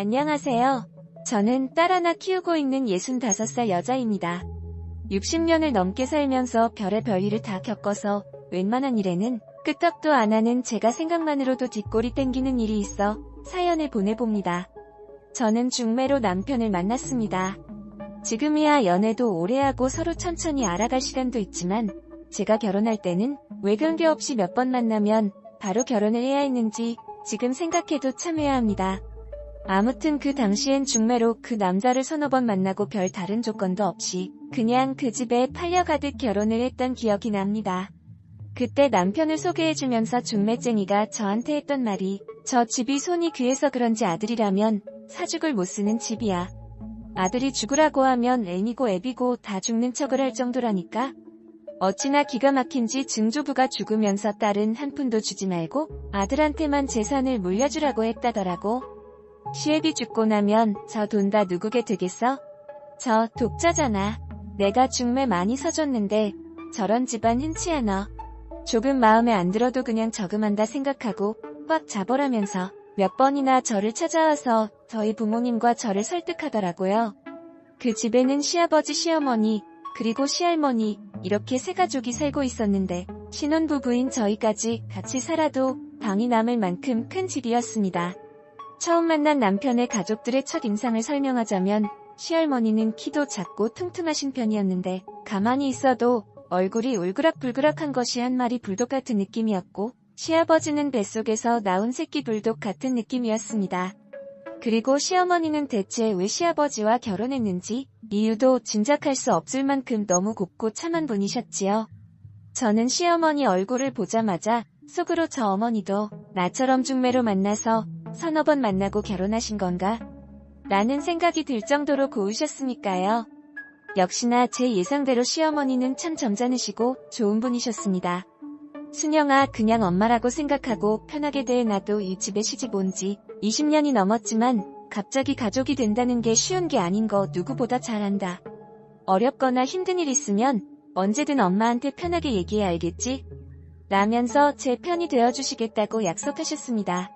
안녕하세요. 저는 딸 하나 키우고 있는 65살 여자입니다. 60년을 넘게 살면서 별의별 일을 다 겪어서 웬만한 일에는 끄떡도 안 하는 제가 생각만으로도 뒷골이 땡기는 일이 있어 사연을 보내봅니다. 저는 중매로 남편을 만났습니다. 지금이야 연애도 오래 하고 서로 천천히 알아갈 시간도 있지만 제가 결혼할 때는 왜 그런 게 없이 몇 번 만나면 바로 결혼을 해야 했는지 지금 생각해도 참 후회합니다. 아무튼 그 당시엔 중매로 그 남자를 서너 번 만나고 별 다른 조건도 없이 그냥 그 집에 팔려가듯 결혼을 했던 기억이 납니다. 그때 남편을 소개해주면서 중매쟁이가 저한테 했던 말이 저 집이 손이 귀해서 그런지 아들이라면 사죽을 못 쓰는 집이야. 아들이 죽으라고 하면 애미고 애비고 다 죽는 척을 할 정도라니까. 어찌나 기가 막힌지 증조부가 죽으면서 딸은 한 푼도 주지 말고 아들한테만 재산을 물려주라고 했다더라고. 시애비 죽고 나면 저 돈 다 누구게 되겠어? 저 독자잖아. 내가 중매 많이 서줬는데 저런 집안 흔치 않아. 조금 마음에 안 들어도 그냥 저금한다 생각하고 꽉 잡으라면서 몇 번이나 저를 찾아와서 저희 부모님과 저를 설득하더라고요. 그 집에는 시아버지, 시어머니, 그리고 시할머니 이렇게 세 가족이 살고 있었는데 신혼부부인 저희까지 같이 살아도 방이 남을 만큼 큰 집이었습니다. 처음 만난 남편의 가족들의 첫인상을 설명하자면 시할머니는 키도 작고 퉁퉁하신 편이었는데 가만히 있어도 얼굴이 울그락불그락한 것이 한 마리 불독 같은 느낌이었고 시아버지는 뱃속에서 나온 새끼 불독 같은 느낌이었습니다. 그리고 시어머니는 대체 왜 시아버지와 결혼했는지 이유도 짐작할 수 없을 만큼 너무 곱고 참한 분이셨지요. 저는 시어머니 얼굴을 보자마자 속으로 저 어머니도 나처럼 중매로 만나서 서너 번 만나고 결혼하신 건가? 라는 생각이 들 정도로 고우셨으니까요. 역시나 제 예상대로 시어머니는 참 점잖으시고 좋은 분이셨습니다. 순영아, 그냥 엄마라고 생각하고 편하게 대해놔도 이 집에 시집 온 지 20년이 넘었지만 갑자기 가족이 된다는 게 쉬운 게 아닌 거 누구보다 잘 안다. 어렵거나 힘든 일 있으면 언제든 엄마한테 편하게 얘기해 알겠지? 라면서 제 편이 되어주시겠다고 약속하셨습니다.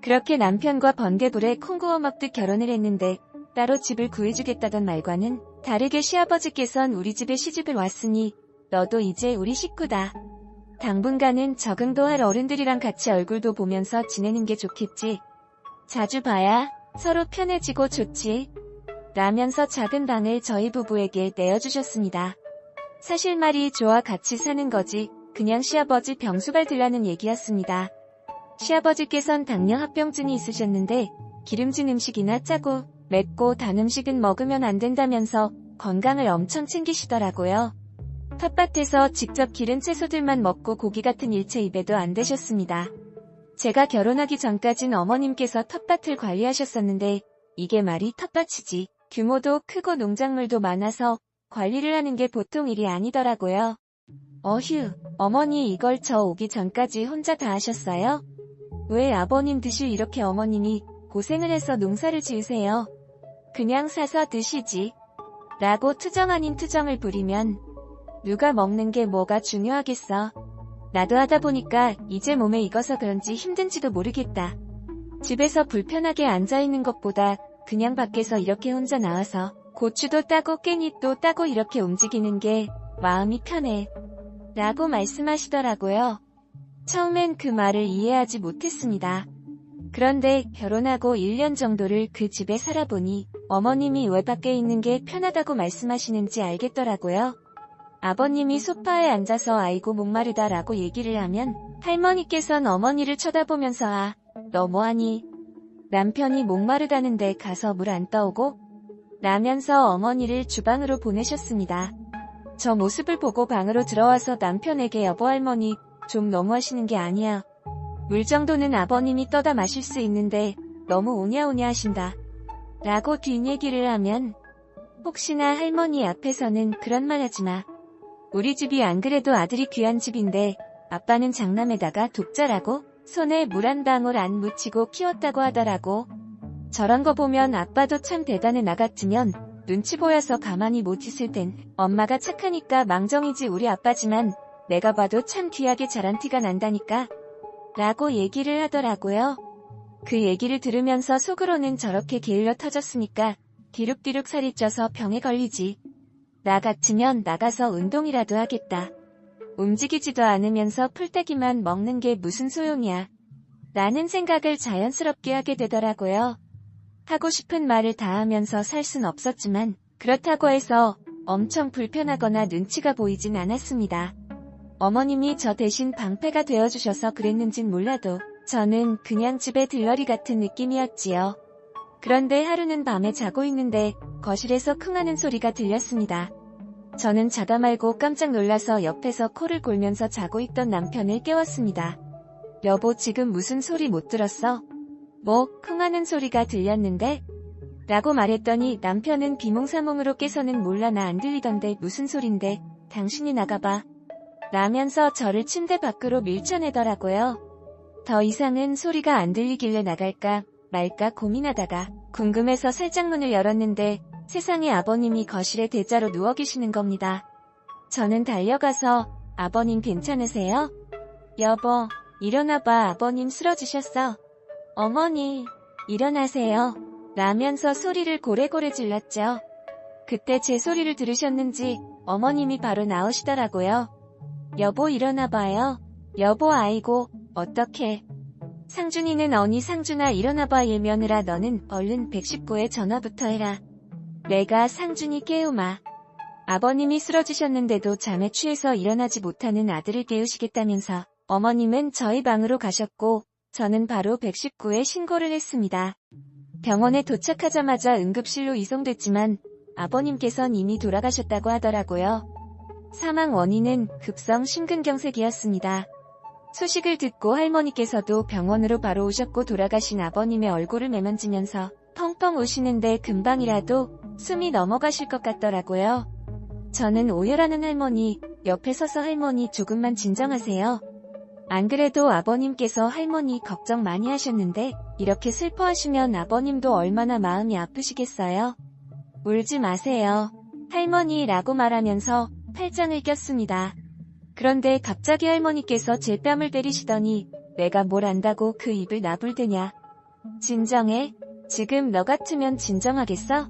그렇게 남편과 번개불에 콩 구워 먹듯 결혼을 했는데 따로 집을 구해주겠다던 말과는 다르게 시아버지께선 우리 집에 시집을 왔으니 너도 이제 우리 식구다. 당분간은 적응도 할 어른들이랑 같이 얼굴도 보면서 지내는 게 좋겠지. 자주 봐야 서로 편해지고 좋지. 라면서 작은 방을 저희 부부에게 내어주셨습니다. 사실 말이 좋아 같이 사는 거지 그냥 시아버지 병수 받으라는 얘기였습니다. 시아버지께선 당뇨 합병증이 있으셨는데 기름진 음식이나 짜고 맵고 단 음식은 먹으면 안 된다면서 건강을 엄청 챙기시더라고요. 텃밭에서 직접 기른 채소들만 먹고 고기 같은 일체 입에도 안 대셨습니다. 제가 결혼하기 전까진 어머님께서 텃밭을 관리하셨었는데 이게 말이 텃밭이지 규모도 크고 농작물도 많아서 관리를 하는 게 보통 일이 아니더라고요. 어휴, 어머니 이걸 저 오기 전까지 혼자 다 하셨어요? 왜 아버님 드실 이렇게 어머님이 고생을 해서 농사를 지으세요? 그냥 사서 드시지. 라고 투정 아닌 투정을 부리면 누가 먹는 게 뭐가 중요하겠어. 나도 하다 보니까 이제 몸에 익어서 그런지 힘든지도 모르겠다. 집에서 불편하게 앉아있는 것보다 그냥 밖에서 이렇게 혼자 나와서 고추도 따고 깻잎도 따고 이렇게 움직이는 게 마음이 편해. 라고 말씀하시더라고요. 처음엔 그 말을 이해하지 못했습니다. 그런데 결혼하고 1년 정도를 그 집에 살아보니 어머님이 왜 밖에 있는 게 편하다고 말씀하시는지 알겠더라고요. 아버님이 소파에 앉아서 아이고 목마르다 라고 얘기를 하면 할머니께선 어머니를 쳐다보면서 아, 너 뭐하니? 남편이 목마르다는데 가서 물 안 떠오고? 라면서 어머니를 주방으로 보내셨습니다. 저 모습을 보고 방으로 들어와서 남편에게 여보 할머니 좀 너무하시는 게 아니야. 물 정도는 아버님이 떠다 마실 수 있는데 너무 오냐오냐 하신다. 라고 뒷얘기를 하면 혹시나 할머니 앞에서는 그런 말 하지마. 우리 집이 안 그래도 아들이 귀한 집인데 아빠는 장남에다가 독자라고 손에 물 한 방울 안 묻히고 키웠다고 하더라고. 저런 거 보면 아빠도 참 대단해. 나 같으면 눈치 보여서 가만히 못 있을 땐 엄마가 착하니까 망정이지 우리 아빠지만 내가 봐도 참 귀하게 자란 티가 난다니까. 라고 얘기를 하더라고요. 그 얘기를 들으면서 속으로는 저렇게 게을러 터졌으니까 뒤룩뒤룩 살이 쪄서 병에 걸리지. 나 같으면 나가서 운동이라도 하겠다. 움직이지도 않으면서 풀떼기만 먹는 게 무슨 소용이야. 라는 생각을 자연스럽게 하게 되더라고요. 하고 싶은 말을 다 하면서 살 순 없었지만 그렇다고 해서 엄청 불편하거나 눈치가 보이진 않았습니다. 어머님이 저 대신 방패가 되어주셔서 그랬는진 몰라도 저는 그냥 집에 들러리 같은 느낌이었지요. 그런데 하루는 밤에 자고 있는데 거실에서 킁하는 소리가 들렸습니다. 저는 자다 말고 깜짝 놀라서 옆에서 코를 골면서 자고 있던 남편을 깨웠습니다. 여보, 지금 무슨 소리 못 들었어? 뭐, 킁하는 소리가 들렸는데? 라고 말했더니 남편은 비몽사몽으로 깨서는 몰라, 나 안 들리던데 무슨 소린데, 당신이 나가봐. 라면서 저를 침대 밖으로 밀쳐내더라고요. 더 이상은 소리가 안 들리길래 나갈까 말까 고민하다가 궁금해서 살짝 문을 열었는데 세상에 아버님이 거실에 대자로 누워 계시는 겁니다. 저는 달려가서 아버님 괜찮으세요? 여보, 일어나봐, 아버님 쓰러지셨어. 어머니, 일어나세요. 라면서 소리를 고래고래 질렀죠. 그때 제 소리를 들으셨는지 어머님이 바로 나오시더라고요. 여보, 일어나봐요. 여보, 아이고, 어떡해. 상준이는 어니, 상준아 일어나봐, 예면으라. 너는 얼른 119에 전화부터 해라. 내가 상준이 깨우마. 아버님이 쓰러지셨는데도 잠에 취해서 일어나지 못하는 아들을 깨우시겠다면서 어머님은 저희 방으로 가셨고 저는 바로 119에 신고를 했습니다. 병원에 도착하자마자 응급실로 이송됐지만 아버님께선 이미 돌아가셨다고 하더라고요. 사망 원인은 급성 심근경색이었습니다. 소식을 듣고 할머니께서도 병원으로 바로 오셨고 돌아가신 아버님의 얼굴을 매만지면서 펑펑 우시는데 금방이라도 숨이 넘어가실 것 같더라고요. 저는 오열하는 할머니 옆에 서서 할머니 조금만 진정하세요. 안 그래도 아버님께서 할머니 걱정 많이 하셨는데 이렇게 슬퍼하시면 아버님도 얼마나 마음이 아프시겠어요. 울지 마세요. 할머니라고 말하면서 팔짱을 꼈습니다. 그런데 갑자기 할머니께서 제 뺨을 때리시더니 내가 뭘 안다고 그 입을 나불대냐. 진정해. 지금 너 같으면 진정하겠어?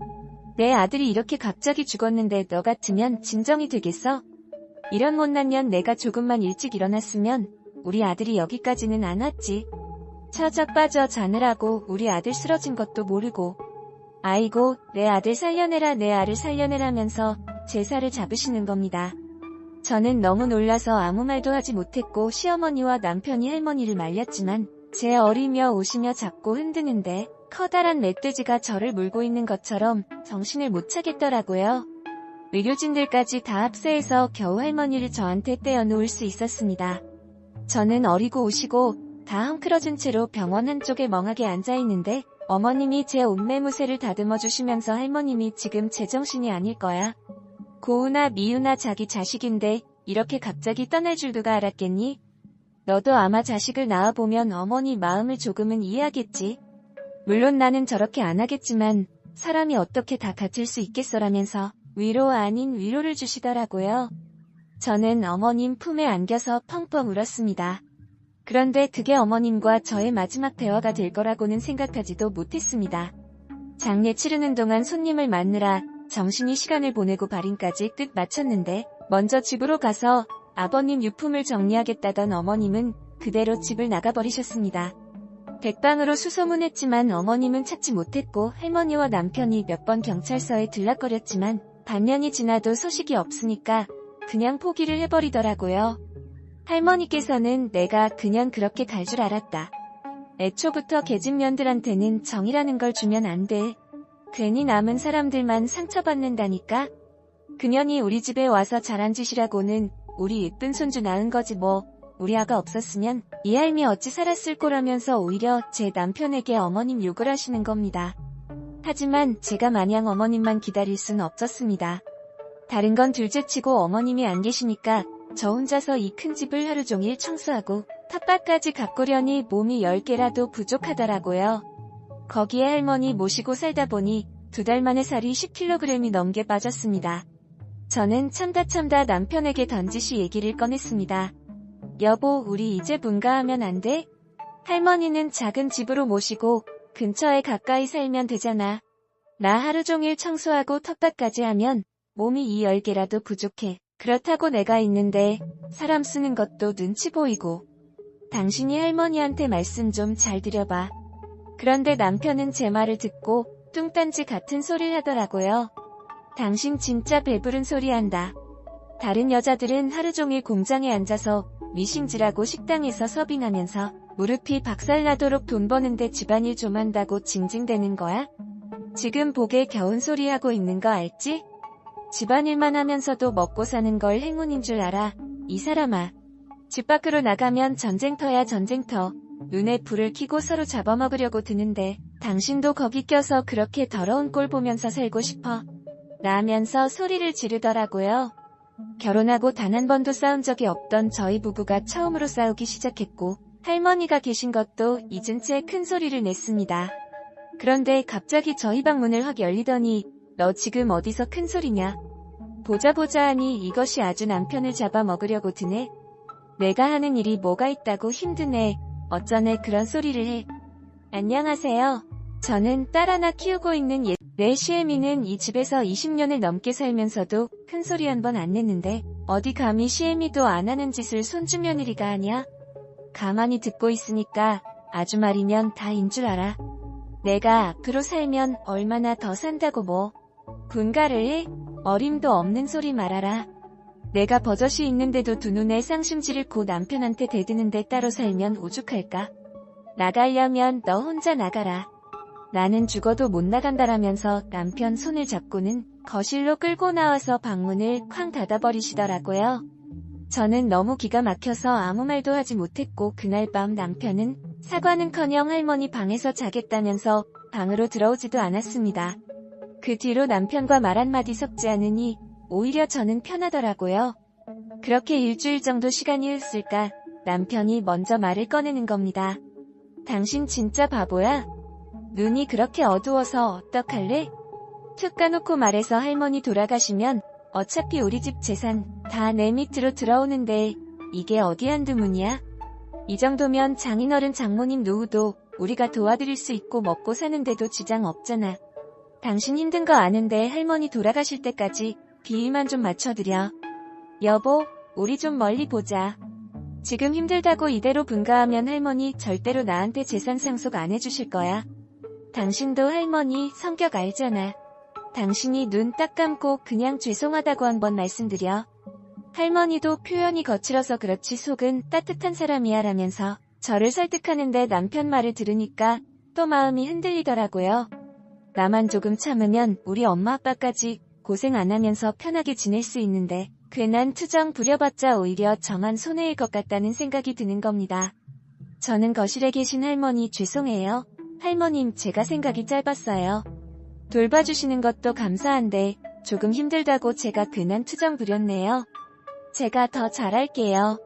내 아들이 이렇게 갑자기 죽었는데 너 같으면 진정이 되겠어? 이런 못난 년, 내가 조금만 일찍 일어났으면 우리 아들이 여기까지는 안 왔지. 처져 빠져 자느라고 우리 아들 쓰러진 것도 모르고. 아이고, 내 아들 살려내라, 내 아들 살려내라면서 제 살을 잡으시는 겁니다. 저는 너무 놀라서 아무 말도 하지 못했고 시어머니와 남편이 할머니를 말렸지만 제 어리며 오시며 잡고 흔드는데 커다란 멧돼지가 저를 물고 있는 것처럼 정신을 못 차겠더라고요. 의료진들까지 다 합세해서 겨우 할머니를 저한테 떼어놓을 수 있었습니다. 저는 어리고 오시고 다 헝클어진 채로 병원 한쪽에 멍하게 앉아있는데 어머님이 제 옷매무새를 다듬어 주시면서 할머님이 지금 제정신이 아닐 거야. 고우나 미우나 자기 자식인데 이렇게 갑자기 떠날 줄 누가 알았겠니? 너도 아마 자식을 낳아보면 어머니 마음을 조금은 이해하겠지. 물론 나는 저렇게 안 하겠지만 사람이 어떻게 다 같을 수 있겠어라면서 위로 아닌 위로를 주시더라고요. 저는 어머님 품에 안겨서 펑펑 울었습니다. 그런데 그게 어머님과 저의 마지막 대화가 될 거라고는 생각하지도 못했습니다. 장례 치르는 동안 손님을 맞느라 정신이 시간을 보내고 발인까지 끝 마쳤는데 먼저 집으로 가서 아버님 유품을 정리하겠다던 어머님은 그대로 집을 나가버리셨습니다. 백방으로 수소문했지만 어머님은 찾지 못했고 할머니와 남편이 몇 번 경찰서에 들락거렸지만 반년이 지나도 소식이 없으니까 그냥 포기를 해버리더라고요. 할머니께서는 내가 그냥 그렇게 갈 줄 알았다. 애초부터 계집년들한테는 정이라는 걸 주면 안 돼. 괜히 남은 사람들만 상처받는다니까. 그년이 우리 집에 와서 잘한 짓이라고는 우리 예쁜 손주 낳은 거지 뭐. 우리 아가 없었으면 이 할미 어찌 살았을 거라면서 오히려 제 남편에게 어머님 욕을 하시는 겁니다. 하지만 제가 마냥 어머님만 기다릴 순 없었습니다. 다른 건 둘째치고 어머님이 안 계시니까 저 혼자서 이 큰 집을 하루 종일 청소하고 텃밭까지 가꾸려니 몸이 10개라도 부족하더라고요. 거기에 할머니 모시고 살다 보니 2달 만에 살이 10kg이 넘게 빠졌습니다. 저는 참다 남편에게 던지시 얘기를 꺼냈습니다. 여보, 우리 이제 분가하면 안 돼? 할머니는 작은 집으로 모시고 근처에 가까이 살면 되잖아. 나 하루 종일 청소하고 텃밭까지 하면 몸이 이 10개라도 부족해. 그렇다고 내가 있는데 사람 쓰는 것도 눈치 보이고. 당신이 할머니한테 말씀 좀 잘 드려봐. 그런데 남편은 제 말을 듣고 뚱딴지 같은 소리를 하더라고요. 당신 진짜 배부른 소리 한다. 다른 여자들은 하루 종일 공장에 앉아서 미싱질하고 식당에서 서빙하면서 무릎이 박살나도록 돈 버는데 집안일 좀 한다고 징징대는 거야? 지금 복에 겨운 소리 하고 있는 거 알지? 집안일만 하면서도 먹고 사는 걸 행운인 줄 알아. 이 사람아. 집 밖으로 나가면 전쟁터야 전쟁터. 눈에 불을 켜고 서로 잡아먹으려고 드는데 당신도 거기 껴서 그렇게 더러운 꼴 보면서 살고 싶어? 라면서 소리를 지르더라고요. 결혼하고 단 한 번도 싸운 적이 없던 저희 부부가 처음으로 싸우기 시작했고 할머니가 계신 것도 잊은 채 큰 소리를 냈습니다. 그런데 갑자기 저희 방 문을 확 열리더니 너 지금 어디서 큰 소리냐? 보자 하니 이것이 아주 남편을 잡아먹으려고 드네. 내가 하는 일이 뭐가 있다고 힘드네. 어쩌네 그런 소리를 해. 안녕하세요. 저는 딸 하나 키우고 있는 내 시애미는 이 집에서 20년을 넘게 살면서도 큰 소리 한 번 안 냈는데 어디 감히 시애미도 안 하는 짓을 손주며느리가 하냐? 가만히 듣고 있으니까 아주 말이면 다인 줄 알아. 내가 앞으로 살면 얼마나 더 산다고 뭐. 분가를 해? 어림도 없는 소리 말아라. 내가 버젓이 있는데도 두 눈에 쌍심지를 고 남편한테 대드는데 따로 살면 오죽할까? 나가려면 너 혼자 나가라. 나는 죽어도 못 나간다라면서 남편 손을 잡고는 거실로 끌고 나와서 방문을 쾅 닫아버리시더라고요. 저는 너무 기가 막혀서 아무 말도 하지 못했고 그날 밤 남편은 사과는커녕 할머니 방에서 자겠다면서 방으로 들어오지도 않았습니다. 그 뒤로 남편과 말 한마디 섞지 않으니 오히려 저는 편하더라고요. 그렇게 일주일 정도 시간이 흘렀을까 남편이 먼저 말을 꺼내는 겁니다. 당신 진짜 바보야? 눈이 그렇게 어두워서 어떡할래? 툭 까놓고 말해서 할머니 돌아가시면 어차피 우리 집 재산 다 내 밑으로 들어오는데 이게 어디 한두 문이야? 이 정도면 장인어른 장모님 노후도 우리가 도와드릴 수 있고 먹고 사는데도 지장 없잖아. 당신 힘든 거 아는데 할머니 돌아가실 때까지 비위만 좀 맞춰드려. 여보, 우리 좀 멀리 보자. 지금 힘들다고 이대로 분가하면 할머니 절대로 나한테 재산 상속 안 해주실 거야. 당신도 할머니 성격 알잖아. 당신이 눈 딱 감고 그냥 죄송하다고 한번 말씀드려. 할머니도 표현이 거칠어서 그렇지 속은 따뜻한 사람이야 라면서 저를 설득하는데 남편 말을 들으니까 또 마음이 흔들리더라고요. 나만 조금 참으면 우리 엄마 아빠까지 고생 안 하면서 편하게 지낼 수 있는데 괜한 투정 부려봤자 오히려 저만 손해일 것 같다는 생각이 드는 겁니다. 저는 거실에 계신 할머니 죄송해요. 할머님 제가 생각이 짧았어요. 돌봐주시는 것도 감사한데 조금 힘들다고 제가 괜한 투정 부렸네요. 제가 더 잘할게요.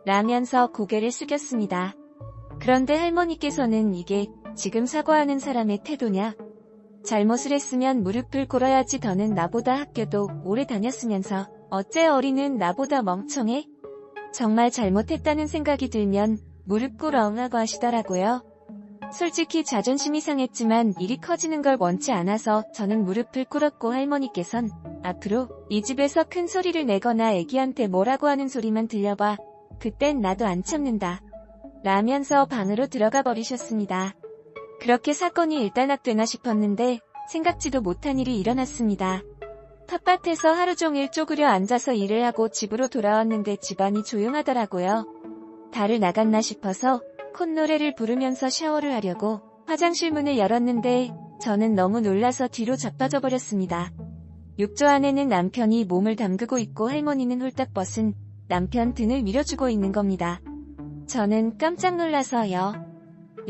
라면서 고개를 숙였습니다. 그런데 할머니께서는 이게 지금 사과하는 사람의 태도냐? 잘못을 했으면 무릎을 꿇어야지. 더는 나보다 학교도 오래 다녔으면서 어째 어리는 나보다 멍청해? 정말 잘못했다는 생각이 들면 무릎 꿇어라고 하시더라고요. 솔직히 자존심이 상했지만 일이 커지는 걸 원치 않아서 저는 무릎을 꿇었고 할머니께선 앞으로 이 집에서 큰 소리를 내거나 애기한테 뭐라고 하는 소리만 들려봐. 그땐 나도 안 참는다. 라면서 방으로 들어가 버리셨습니다. 그렇게 사건이 일단락되나 싶었는데 생각지도 못한 일이 일어났습니다. 텃밭에서 하루 종일 쪼그려 앉아서 일을 하고 집으로 돌아왔는데 집안이 조용하더라고요. 달을 나갔나 싶어서 콧노래를 부르면서 샤워를 하려고 화장실 문을 열었는데 저는 너무 놀라서 뒤로 자빠져 버렸습니다. 욕조 안에는 남편이 몸을 담그고 있고 할머니는 홀딱 벗은 남편 등을 밀어주고 있는 겁니다. 저는 깜짝 놀라서요.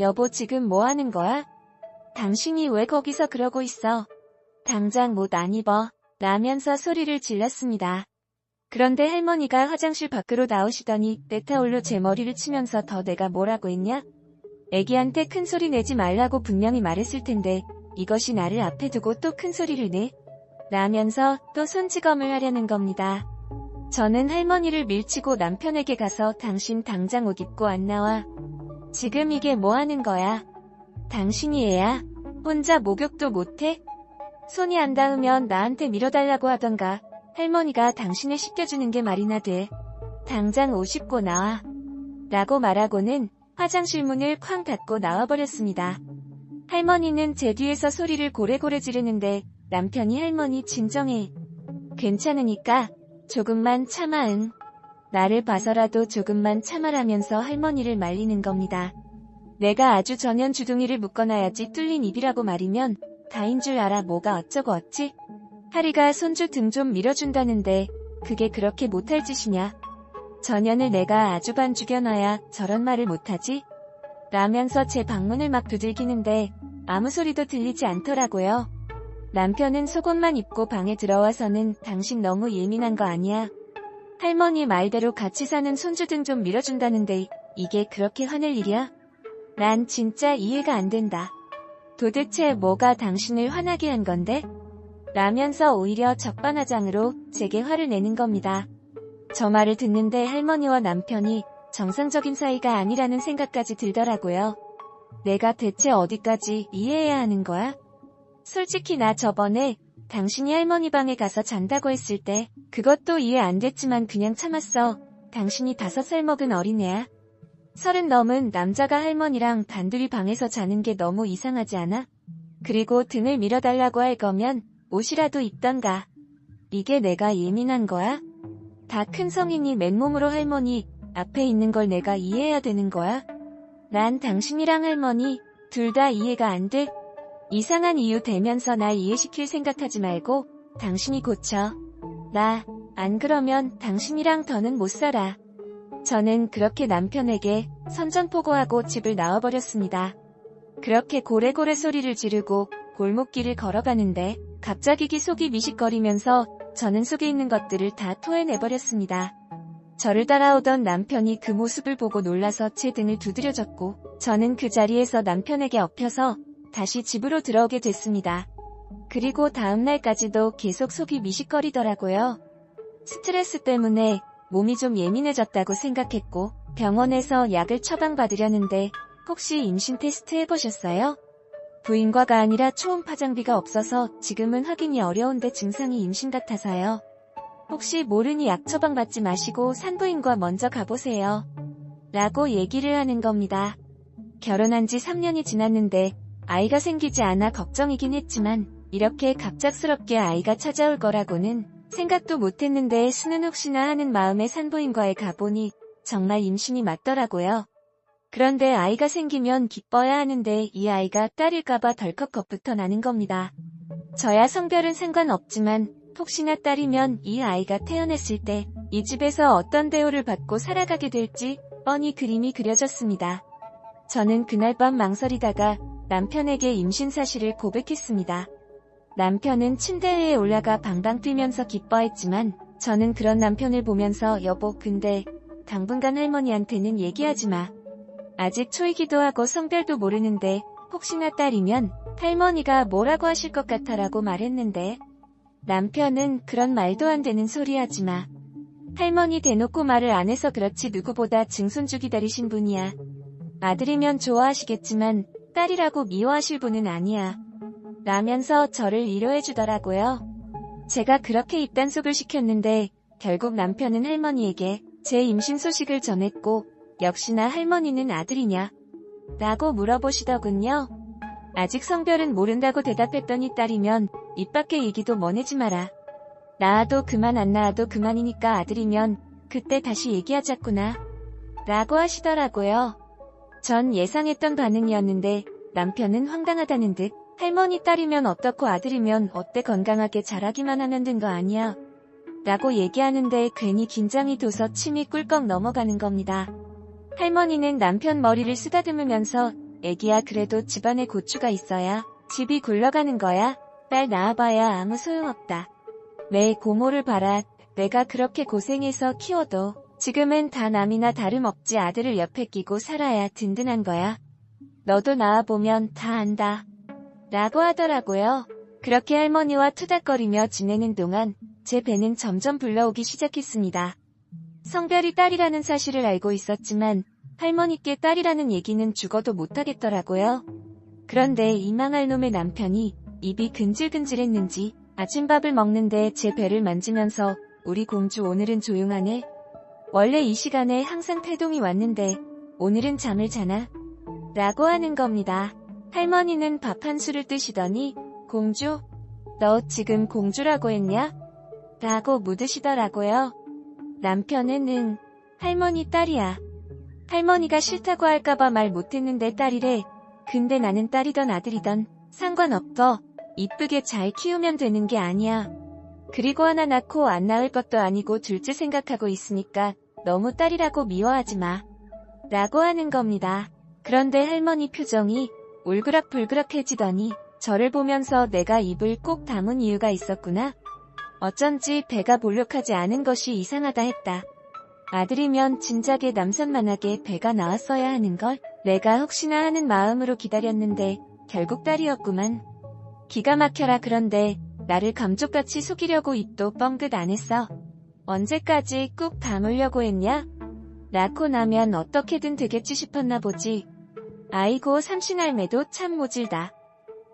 여보 지금 뭐 하는 거야? 당신이 왜 거기서 그러고 있어? 당장 옷 안 입어. 라면서 소리를 질렀습니다. 그런데 할머니가 화장실 밖으로 나오시더니 떼타올로 제 머리를 치면서 더 내가 뭐라고 했냐? 애기한테 큰 소리 내지 말라고 분명히 말했을 텐데 이것이 나를 앞에 두고 또 큰 소리를 내? 라면서 또 손찌검을 하려는 겁니다. 저는 할머니를 밀치고 남편에게 가서 당신 당장 옷 입고 안 나와. 지금 이게 뭐 하는 거야? 당신이 애야? 혼자 목욕도 못해? 손이 안 닿으면 나한테 밀어달라고 하던가. 할머니가 당신을 씻겨주는 게 말이나 돼. 당장 옷 입고 나와. 라고 말하고는 화장실 문을 쾅 닫고 나와버렸습니다. 할머니는 제 뒤에서 소리를 고래고래 지르는데 남편이 할머니 진정해. 괜찮으니까 조금만 참아 응. 나를 봐서라도 조금만 참아라면서 할머니를 말리는 겁니다. 내가 아주 전현 주둥이를 묶어놔야지 뚫린 입이라고 말이면 다인 줄 알아. 뭐가 어쩌고 어찌? 하리가 손주 등 좀 밀어준다는데 그게 그렇게 못할 짓이냐? 전현을 내가 아주 반 죽여놔야 저런 말을 못하지? 라면서 제 방문을 막 두들기는데 아무 소리도 들리지 않더라고요. 남편은 속옷만 입고 방에 들어와서는 당신 너무 예민한 거 아니야? 할머니 말대로 같이 사는 손주 등 좀 밀어준다는데 이게 그렇게 화낼 일이야? 난 진짜 이해가 안 된다. 도대체 뭐가 당신을 화나게 한 건데? 라면서 오히려 적반하장으로 제게 화를 내는 겁니다. 저 말을 듣는데 할머니와 남편이 정상적인 사이가 아니라는 생각까지 들더라고요. 내가 대체 어디까지 이해해야 하는 거야? 솔직히 나 저번에 당신이 할머니 방에 가서 잔다고 했을 때 그것도 이해 안 됐지만 그냥 참았어. 당신이 5살 먹은 어린애야. 30 넘은 남자가 할머니랑 단둘이 방에서 자는 게 너무 이상하지 않아? 그리고 등을 밀어달라고 할 거면 옷이라도 입던가. 이게 내가 예민한 거야? 다 큰 성인이 맨몸으로 할머니 앞에 있는 걸 내가 이해해야 되는 거야? 난 당신이랑 할머니 둘 다 이해가 안 돼. 이상한 이유 대면서 날 이해시킬 생각하지 말고 당신이 고쳐. 나 안 그러면 당신이랑 더는 못 살아. 저는 그렇게 남편에게 선전포고하고 집을 나와버렸습니다. 그렇게 고래고래 소리를 지르고 골목길을 걸어가는데 갑자기 속이 미식거리면서 저는 속에 있는 것들을 다 토해내버렸습니다. 저를 따라오던 남편이 그 모습을 보고 놀라서 제 등을 두드려줬고 저는 그 자리에서 남편에게 엎혀서 다시 집으로 들어오게 됐습니다. 그리고 다음날까지도 계속 속이 미식거리더라고요. 스트레스 때문에 몸이 좀 예민해졌다고 생각했고 병원에서 약을 처방받으려는데 혹시 임신 테스트 해보셨어요? 부인과가 아니라 초음파장비가 없어서 지금은 확인이 어려운데 증상이 임신 같아서요. 혹시 모르니 약 처방받지 마시고 산부인과 먼저 가보세요. 라고 얘기를 하는 겁니다. 결혼한 지 3년이 지났는데 아이가 생기지 않아 걱정이긴 했지만 이렇게 갑작스럽게 아이가 찾아올 거라고는 생각도 못했는데 수는 혹시나 하는 마음에 산부인과에 가보니 정말 임신이 맞더라고요. 그런데 아이가 생기면 기뻐야 하는데 이 아이가 딸일까봐 덜컥 겁부터 나는 겁니다. 저야 성별은 상관없지만 혹시나 딸이면 이 아이가 태어났을 때 이 집에서 어떤 대우를 받고 살아가게 될지 뻔히 그림이 그려졌습니다. 저는 그날 밤 망설이다가 남편에게 임신 사실을 고백했습니다. 남편은 침대 위에 올라가 방방 뛰면서 기뻐했지만 저는 그런 남편을 보면서 여보 근데 당분간 할머니한테는 얘기하지 마. 아직 초이기도 하고 성별도 모르는데 혹시나 딸이면 할머니가 뭐라고 하실 것 같아라고 말했는데 남편은 그런 말도 안 되는 소리 하지 마. 할머니 대놓고 말을 안 해서 그렇지 누구보다 증손주 기다리신 분이야. 아들이면 좋아하시겠지만 딸이라고 미워하실 분은 아니야. 라면서 저를 위로해주더라고요. 제가 그렇게 입단속을 시켰는데 결국 남편은 할머니에게 제 임신 소식을 전했고 역시나 할머니는 아들이냐? 라고 물어보시더군요. 아직 성별은 모른다고 대답했더니 딸이면 입 밖의 얘기도 꺼내지 마라. 낳아도 그만 안 낳아도 그만이니까 아들이면 그때 다시 얘기하자꾸나. 라고 하시더라고요. 전 예상했던 반응이었는데 남편은 황당하다는 듯 할머니 딸이면 어떻고 아들이면 어때 건강하게 자라기만 하면 된 거 아니야? 라고 얘기하는데 괜히 긴장이 돼서 침이 꿀꺽 넘어가는 겁니다. 할머니는 남편 머리를 쓰다듬으면서 애기야 그래도 집안에 고추가 있어야 집이 굴러가는 거야. 딸 낳아봐야 아무 소용없다. 내 고모를 봐라. 내가 그렇게 고생해서 키워도 지금은 다 남이나 다름없지 아들을 옆에 끼고 살아야 든든한 거야. 너도 낳아보면 다 안다. 라고 하더라고요. 그렇게 할머니와 투닥거리며 지내는 동안 제 배는 점점 불러오기 시작했습니다. 성별이 딸이라는 사실을 알고 있었지만 할머니께 딸이라는 얘기는 죽어도 못하겠더라고요. 그런데 이 망할 놈의 남편이 입이 근질근질했는지 아침밥을 먹는데 제 배를 만지면서 우리 공주 오늘은 조용하네. 원래 이 시간에 항상 태동이 왔는데 오늘은 잠을 자나? 라고 하는 겁니다. 할머니는 밥 한 술을 뜨시더니 공주? 너 지금 공주라고 했냐? 라고 묻으시더라고요. 남편은 응. 할머니 딸이야. 할머니가 싫다고 할까봐 말 못했는데 딸이래. 근데 나는 딸이던 아들이던 상관없어. 이쁘게 잘 키우면 되는 게 아니야. 그리고 하나 낳고 안 낳을 것도 아니고 둘째 생각하고 있으니까 너무 딸이라고 미워하지 마. 라고 하는 겁니다. 그런데 할머니 표정이 울그락불그락해지더니 저를 보면서 내가 입을 꼭 다문 이유가 있었구나. 어쩐지 배가 볼록하지 않은 것이 이상하다 했다. 아들이면 진작에 남산만하게 배가 나왔어야 하는걸. 내가 혹시나 하는 마음으로 기다렸는데 결국 딸이었구만. 기가 막혀라. 그런데 나를 감쪽같이 속이려고 입도 뻥긋 안 했어. 언제까지 꾹 다물려고 했냐? 낳고 나면 어떻게든 되겠지 싶었나 보지. 아이고 삼신할매도 참 모질다.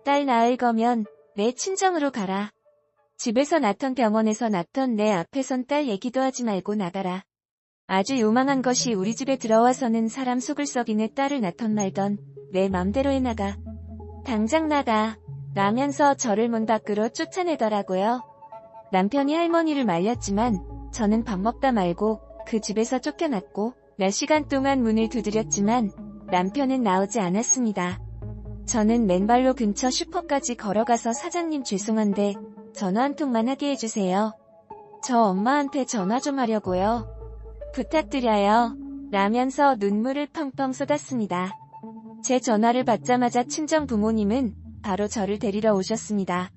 딸 낳을 거면 내 친정으로 가라. 집에서 낳던 병원에서 낳던 내 앞에선 딸 얘기도 하지 말고 나가라. 아주 요망한 것이 우리 집에 들어와서는 사람 속을 썩이네. 딸을 낳던 말던 내 맘대로 해나가. 당장 나가. 라면서 저를 문 밖으로 쫓아내더라고요. 남편이 할머니를 말렸지만 저는 밥 먹다 말고 그 집에서 쫓겨났고 몇 시간 동안 문을 두드렸지만 남편은 나오지 않았습니다. 저는 맨발로 근처 슈퍼까지 걸어가서 사장님 죄송한데 전화 한 통만 하게 해주세요. 저 엄마한테 전화 좀 하려고요. 부탁드려요. 라면서 눈물을 펑펑 쏟았습니다. 제 전화를 받자마자 친정 부모님은 바로 저를 데리러 오셨습니다.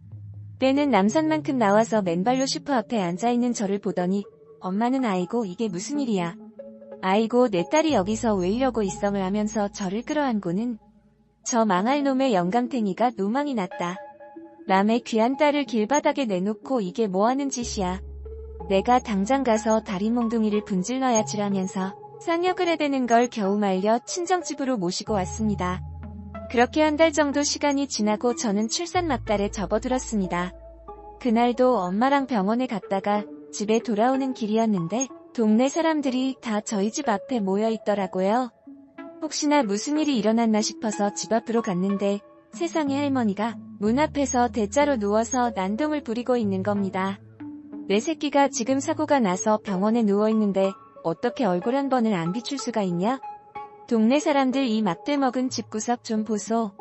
때는 남산만큼 나와서 맨발로 슈퍼 앞에 앉아있는 저를 보더니 엄마는 아이고 이게 무슨 일이야. 아이고 내 딸이 여기서 왜 이러고 있어 하면서 저를 끌어안고는 저 망할 놈의 영감탱이가 노망이 났다. 남의 귀한 딸을 길바닥에 내놓고 이게 뭐하는 짓이야. 내가 당장 가서 다리 몽둥이를 분질러야지라면서 쌍욕을 해대는 걸 겨우 말려 친정집으로 모시고 왔습니다. 그렇게 한 달 정도 시간이 지나고 저는 출산 막달에 접어들었습니다. 그날도 엄마랑 병원에 갔다가 집에 돌아오는 길이었는데 동네 사람들이 다 저희 집 앞에 모여 있더라고요. 혹시나 무슨 일이 일어났나 싶어서 집 앞으로 갔는데 세상에 할머니가 문 앞에서 대자로 누워서 난동을 부리고 있는 겁니다. 내 새끼가 지금 사고가 나서 병원에 누워있는데 어떻게 얼굴 한 번을 안 비출 수가 있냐? 동네 사람들 이 막대 먹은 집구석 좀 보소.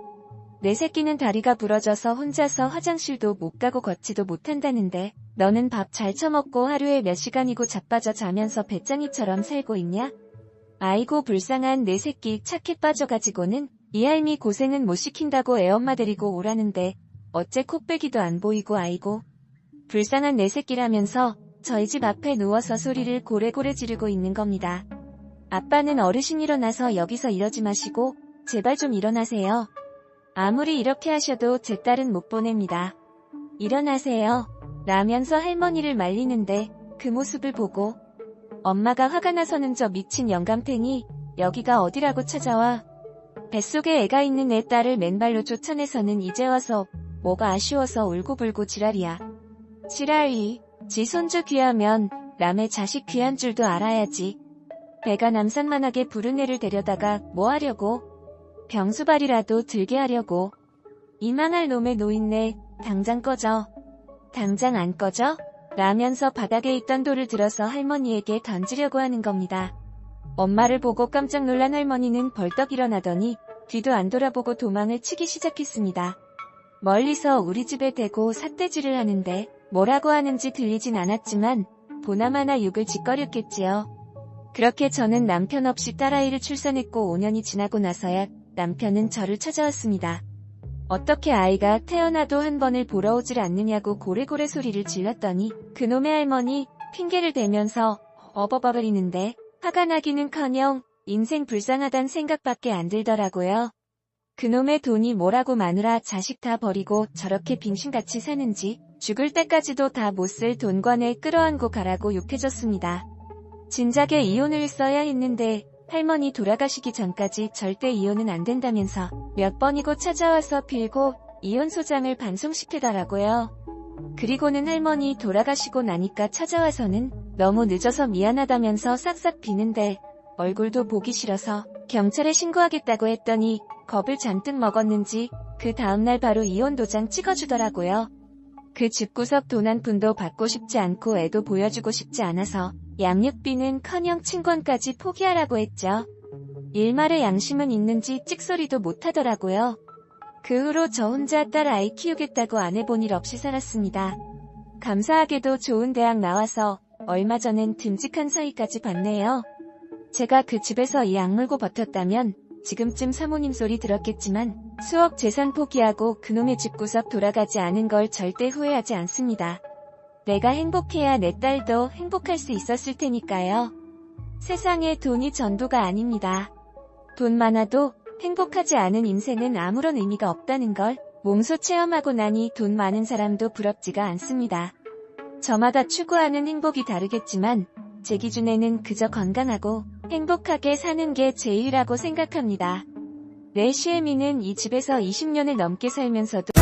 내 새끼는 다리가 부러져서 혼자서 화장실도 못 가고 걷지도 못한다는데 너는 밥 잘 처먹고 하루에 몇 시간이고 자빠져 자면서 배짱이처럼 살고 있냐? 아이고 불쌍한 내 새끼 착해 빠져가지고는 이 할미 고생은 못 시킨다고 애엄마 데리고 오라는데 어째 콧배기도 안 보이고 아이고 불쌍한 내 새끼라면서 저희 집 앞에 누워서 소리를 고래고래 지르고 있는 겁니다. 아빠는 어르신 일어나서 여기서 이러지 마시고 제발 좀 일어나세요. 아무리 이렇게 하셔도 제 딸은 못 보냅니다. 일어나세요. 라면서 할머니를 말리는데 그 모습을 보고 엄마가 화가 나서는 저 미친 영감탱이 여기가 어디라고 찾아와. 뱃속에 애가 있는 내 딸을 맨발로 쫓아내서는 이제 와서 뭐가 아쉬워서 울고불고 지랄이야. 지랄이. 지 손주 귀하면 남의 자식 귀한 줄도 알아야지. 배가 남산만하게 부른 애를 데려다가 뭐 하려고. 병수발이라도 들게 하려고. 이망할 놈의 노인네 당장 꺼져. 당장 안 꺼져? 라면서 바닥에 있던 돌을 들어서 할머니에게 던지려고 하는 겁니다. 엄마를 보고 깜짝 놀란 할머니는 벌떡 일어나더니 뒤도 안 돌아보고 도망을 치기 시작했습니다. 멀리서 우리 집에 대고 삿대질을 하는데 뭐라고 하는지 들리진 않았지만 보나마나 욕을 짓거렸겠지요. 그렇게 저는 남편 없이 딸아이를 출산했고 5년이 지나고 나서야 남편은 저를 찾아왔습니다. 어떻게 아이가 태어나도 한 번을 보러 오질 않느냐고 고래고래 소리를 질렀더니 그놈의 할머니 핑계를 대면서 어버버버리는데 화가 나기는커녕 인생 불쌍하단 생각밖에 안 들더라고요. 그놈의 돈이 뭐라고 마누라 자식 다 버리고 저렇게 빙신같이 사는지 죽을 때까지도 다 못 쓸 돈관에 끌어안고 가라고 욕해줬습니다. 진작에 이혼을 써야 했는데 할머니 돌아가시기 전까지 절대 이혼은 안 된다면서 몇 번이고 찾아와서 빌고 이혼 소장을 반송시키더라고요. 그리고는 할머니 돌아가시고 나니까 찾아와서는 너무 늦어서 미안하다면서 싹싹 비는데 얼굴도 보기 싫어서 경찰에 신고하겠다고 했더니 겁을 잔뜩 먹었는지 그 다음날 바로 이혼 도장 찍어주더라고요. 그 집구석 돈 한 푼도 받고 싶지 않고 애도 보여주고 싶지 않아서 양육비는커녕 친권까지 포기하라고 했죠. 일말의 양심은 있는지 찍소리도 못하더라고요. 그 후로 저 혼자 딸 아이 키우겠다고 안 해본 일 없이 살았습니다. 감사하게도 좋은 대학 나와서 얼마 전엔 듬직한 사위까지 봤네요. 제가 그 집에서 이 악물고 버텼다면 지금쯤 사모님 소리 들었겠지만 수억 재산 포기하고 그놈의 집구석 돌아가지 않은 걸 절대 후회하지 않습니다. 내가 행복해야 내 딸도 행복할 수 있었을 테니까요. 세상에 돈이 전부가 아닙니다. 돈 많아도 행복하지 않은 인생은 아무런 의미가 없다는 걸 몸소 체험하고 나니 돈 많은 사람도 부럽지가 않습니다. 저마다 추구하는 행복이 다르겠지만 제 기준에는 그저 건강하고 행복하게 사는 게 제일이라고 생각합니다. 내 시애미는 이 집에서 20년을 넘게 살면서도